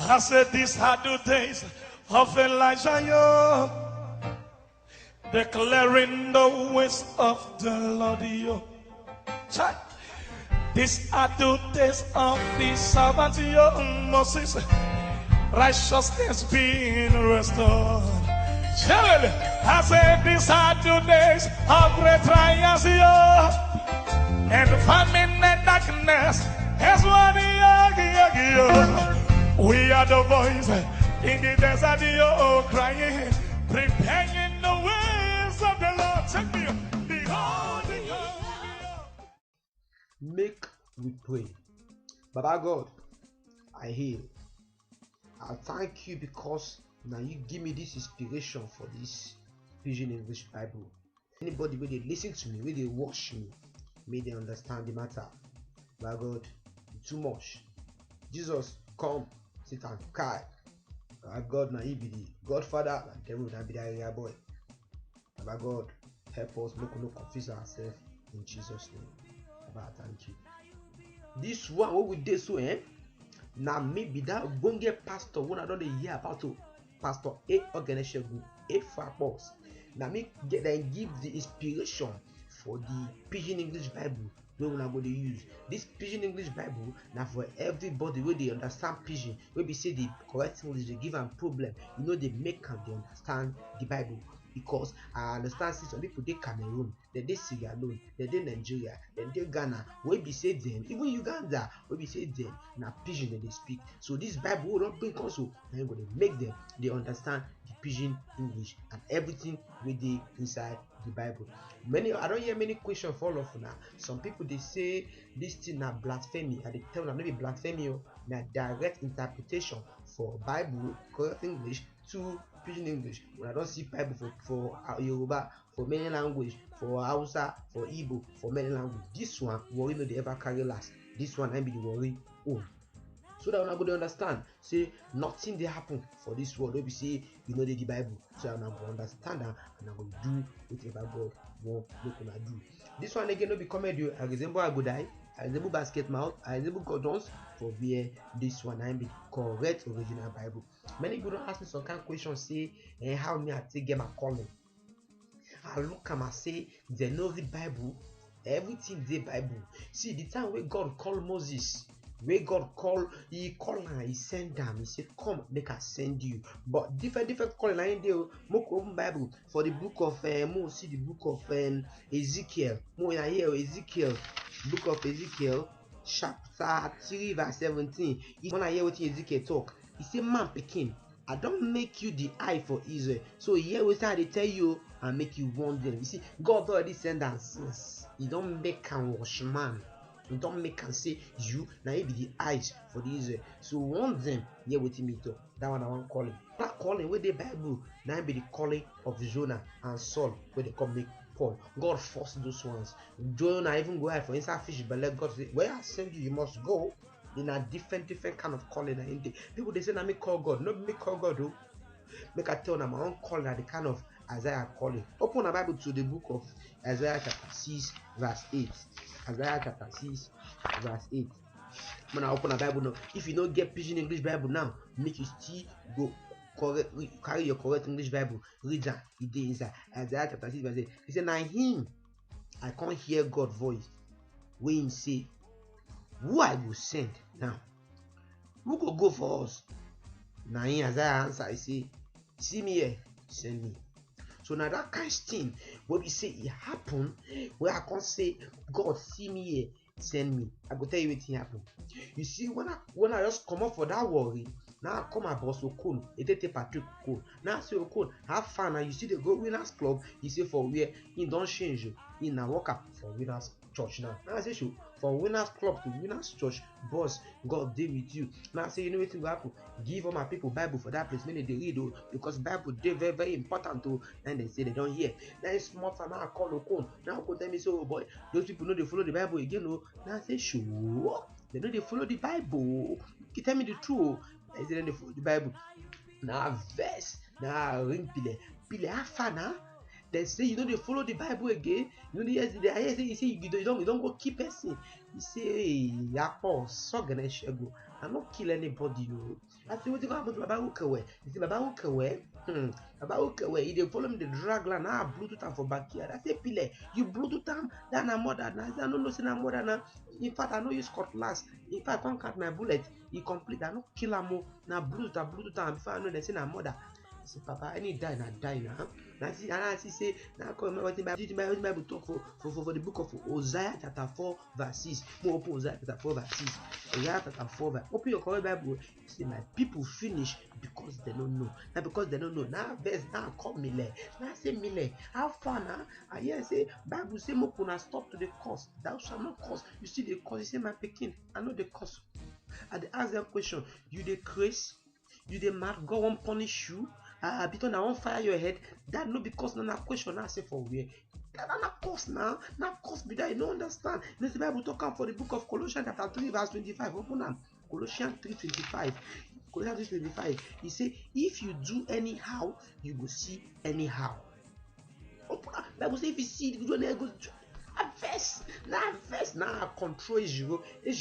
I said these are the days of Elijah, yo, declaring the ways of the Lord, yo. Check. These are the days of the servant, yo, Moses, righteousness being restored. Children, I said these are the days of great trials, yo, and famine and darkness. That's what we are the voice in the desert, yo, crying, preparing the ways of the Lord. Check me, behold, Make we pray. Baba God, I heal. I thank you because now you give me this inspiration for this Pidgin English Bible. Anybody where they listen to me, where they watch me, may they understand the matter. Baba God, too much. Jesus, come, sit and cry. Baba God, now you be the Godfather, and devil now be the area boy. Baba God, help us, make no confuse ourselves in Jesus' name. Baba, thank you. This one, what we did so, now maybe that bonge pastor when I don't hear about to Pastor Oghenesegun for Akpos. Now me get then give the inspiration for the Pidgin English Bible where we are going to use. This Pidgin English Bible now for everybody where they understand Pidgin, where we say the correct English they give them problem. You know they make them they understand the Bible. Because I understand some people they Cameroon, they Sierra Leone, they Nigeria, they Ghana, where we say them, even Uganda, where we say them, now Pidgin that they speak. So this Bible will not bring also, and I'm going to make them they understand the Pidgin English and everything with the inside the Bible. I don't hear many questions for all of now. Some people they say this thing na blasphemy, and they tell them maybe blasphemy na direct interpretation for Bible correct English to Pidgin English. When I don't see Bible for Yoruba, for many language, for Hausa, for Igbo, for many language. This one, Warri no they ever carry last. This one I be the Warri own. So that when I go to understand, say nothing they happen for this world. Don't be say you know the Bible. So I'm going to understand that and I'm going to do whatever God want me to do. This one again no be comedy. I resemble I go die. I resemble basket mouth. I resemble Gordons for where this one I be correct original Bible. Many people don't ask me some kind of questions. Say how me I take get my calling. I look at my say they know the Bible. Everything the Bible. See the time where God called Moses. Where God he called her, he sent them, he said, come, make I send you. But different calling I do more open Bible for the book of more see the book of Ezekiel. More in here Ezekiel, book of Ezekiel, chapter 3, verse 17. When I hear what Ezekiel talk, he said, man picking, I don't make you the eye for Israel. So here we start to tell you and make you wonder. You see, God already sent them since. He don't make and wash man. You don't make and say you now you be the eyes for the Israel. So one them here with me talk. That one I want calling. That calling with the Bible now be the calling of Jonah and Saul where they come make Paul. God forced those ones. Jonah even go out for inside fish, but let God say, where I send you, you must go. In a different kind of calling. People they say now me call God. Not me call God though. Make I tell them my own calling are the kind of Isaiah calling. Open the Bible to the book of Isaiah chapter 6 verse 8. Isaiah chapter 6 verse 8. When I open the Bible now, if you don't get Pidgin English Bible now, make you still go correct, carry your correct English Bible, read that it is inside Isaiah chapter 6 verse 8. He said, now him I can't hear God's voice when him say, who I will send now? Who could go for us? Now him Isaiah answer, I say, see me here, send me. So now that kind of thing where we say it happen, where I can't say God see me here, send me. I go tell you what happen. You see, when I just come up for that Warri, now I come across Okon, it take Patrick Okon. Now I say Okon, have fun. And you see the go winners club, he say for where he don't change you. He now walk up for winners church now. Now I say show from winners club to winners church, boss, God deal with you. Now I say you know what will happen. Give all my people Bible for that place. Many they read because Bible they very, very important to. And they say they don't hear. Now it's small time. Now I call Okon. Now Okon tell me so, oh boy, those people know they follow the Bible again. Oh. Now I say sure. They know they follow the Bible. You tell me the truth. I say they follow the Bible. Now verse. Now ring pile afa now. They say you know they follow the Bible again. You know yesterday I say you don't go keep person. You say hey, Akpos, Oghenesegun. I not kill anybody. I say, what you happen to Baba Ukawe? You see, Baba Ukawe, Baba Ukawe, he dey follow me the drag line. Now Bluetooth am for backyard. I say, Pile, you Bluetooth am, that na mother. Now I say, I don't know, say na mother now. In fact, I know you cutlass. In fact, I can't cut my bullet. He complete. I no kill am. Now Bluetooth am. Before I know, they say na mother. I say, Papa, I need die now. Now see say, now come what the Bible talk for the book of Hosea chapter 4 verse 6. More open Hosea chapter 4 verse 6. Hosea chapter 4 verse. Open your correct Bible. See, my people finish because they don't know. Now because they don't know. Now verse now come Mile. Now say Mile. How far now? I hear say Bible say Mokuna stop to the cause. Thou shalt not cause. You see the cause. You say my Pekin. I know the cause. I ask them question. You the craze? You the mad? God won't punish you? Because I won't fire your head. That no because na question I say for where. That na cause now. Na cause be that you don't understand. Let's the Bible talk for the book of Colossians chapter 3 verse 25. Open them. Colossians 3:25. Colossians 3:25. He say, if you do anyhow, you go see anyhow. Open up. Bible say if you see you do anyhow, go verse now control is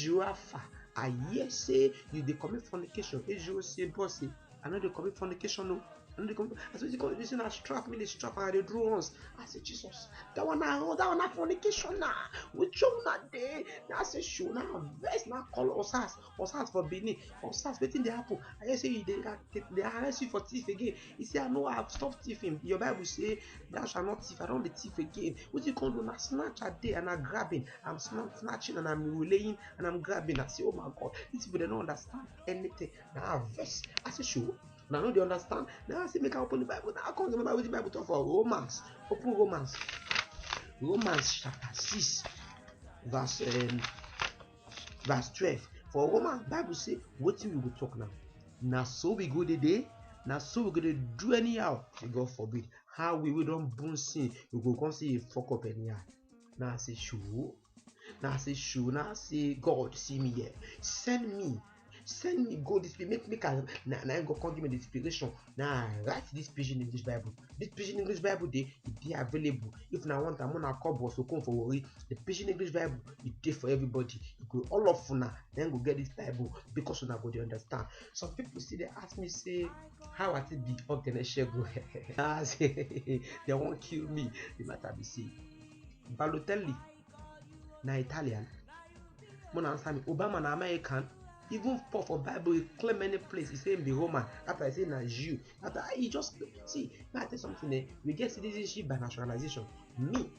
alpha. I hear say you dey commit fornication. Say boss say I know they commit fornication no. And they come, I said, this is strap me, they strap and they draw once. I said, Jesus, that one na fornication now. We show not there. Now I said, show now, verse now call us for Benin. Us waiting the apple. I say they arrest you for thief again. He said, I know I've stopped thieving. Your Bible say, thou shalt not thief. I don't thief again. What you call do now snatch a day and I'm grabbing. I'm snatching and I'm relaying and I'm grabbing. I say, oh my God, these people they don't understand anything. Now verse. I said, show. Now, no, they understand. Now, I see me open the Bible. Now, I can't remember what the Bible talk for Romans. Open Romans. Romans chapter 6, verse 12. For Romans, Bible say, what we will talk now. Now, so we go the day. Now, so we're going to do anyhow. God forbid. How we don't burn sin. We go come see fuck up anyhow. Now, I say, sure. Now, I say, sure. Now, I say, God, see me here. Send me go this make now God can't give me the inspiration. Now write this Pidgin English Bible. This Pidgin English Bible they available. If now want I'm on Akpos so come for Warri. The Pidgin English Bible it there for everybody. You go all of now then go get this Bible because you now go to understand. Some people see they ask me say how I it be Oghenesegun. They won't kill me. The matter be say Balotelli na Italian. Mon answer me Obama na American. Even for Bible, he claim many places. He say him be Roman. After I say na Jew. After he just see. May I tell something there? We get citizenship by naturalization. Me,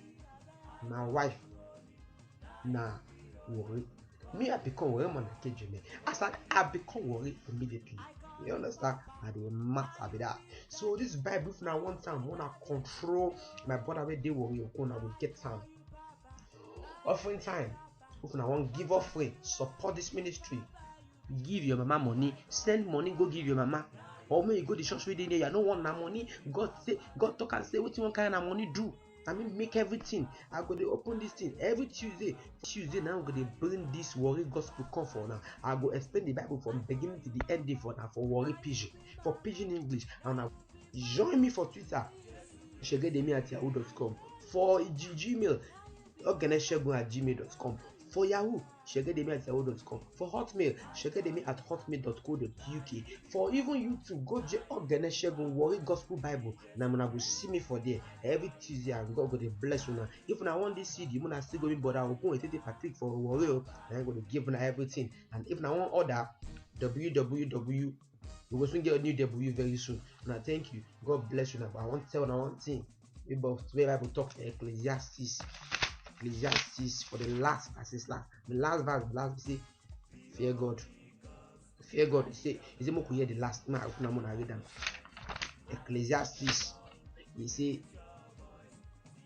my wife, na Warri. Me I become Warri man I me. As I become Warri immediately. You understand? And the matter be that. So this Bible, if now one time wanna control my brother where they Warri, I will get time. Offering time. If I want give offering, support this ministry. Give your mama money, send money, go give your mama. Or when you go to church with there, you don't want that money. God talk and say what you want kind of money do. I mean make everything. I go to open this thing every Tuesday. Now I'm going to bring this Warri gospel come for now. I go explain the Bible from beginning to the end for now for Warri Pidgin, for Pidgin English. And now join me for Twitter. Shegedemi@yahoo.com. For Gmail, Oghenesegun@gmail.com. For Yahoo, shegedemi@yahoo.com. For Hotmail, shegedemi@hotmail.co.uk. For even YouTube, go to Oghenesegun Warri Gospel Bible. Now I'm gonna see me for there every Tuesday. And God go to bless you now. If I want this CD, I'm gonna still go in, but I will go and take Patrick for Warri. And I'm gonna give you everything. And if I want order, www. We will soon get a new W very soon. And I thank you. God bless you now. But I want to tell you one thing. About where Bible talk Ecclesiastes for the last verse. The last verse say, fear God. Fear God. He say more hear the last man. I read them. Ecclesiastes. He say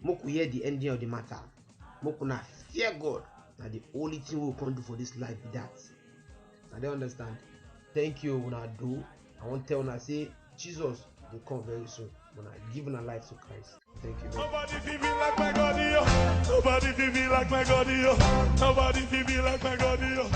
more hear the ending of the matter. More fear God. Now the only thing we can do for this life is that. I don't understand. Thank you when I do. I want to tell when I say Jesus will come very soon. When I give my life to Christ. Thank you. Nobody feel me like my God, yo. Nobody feel me like my God, yo. Nobody feel me like my God, yo.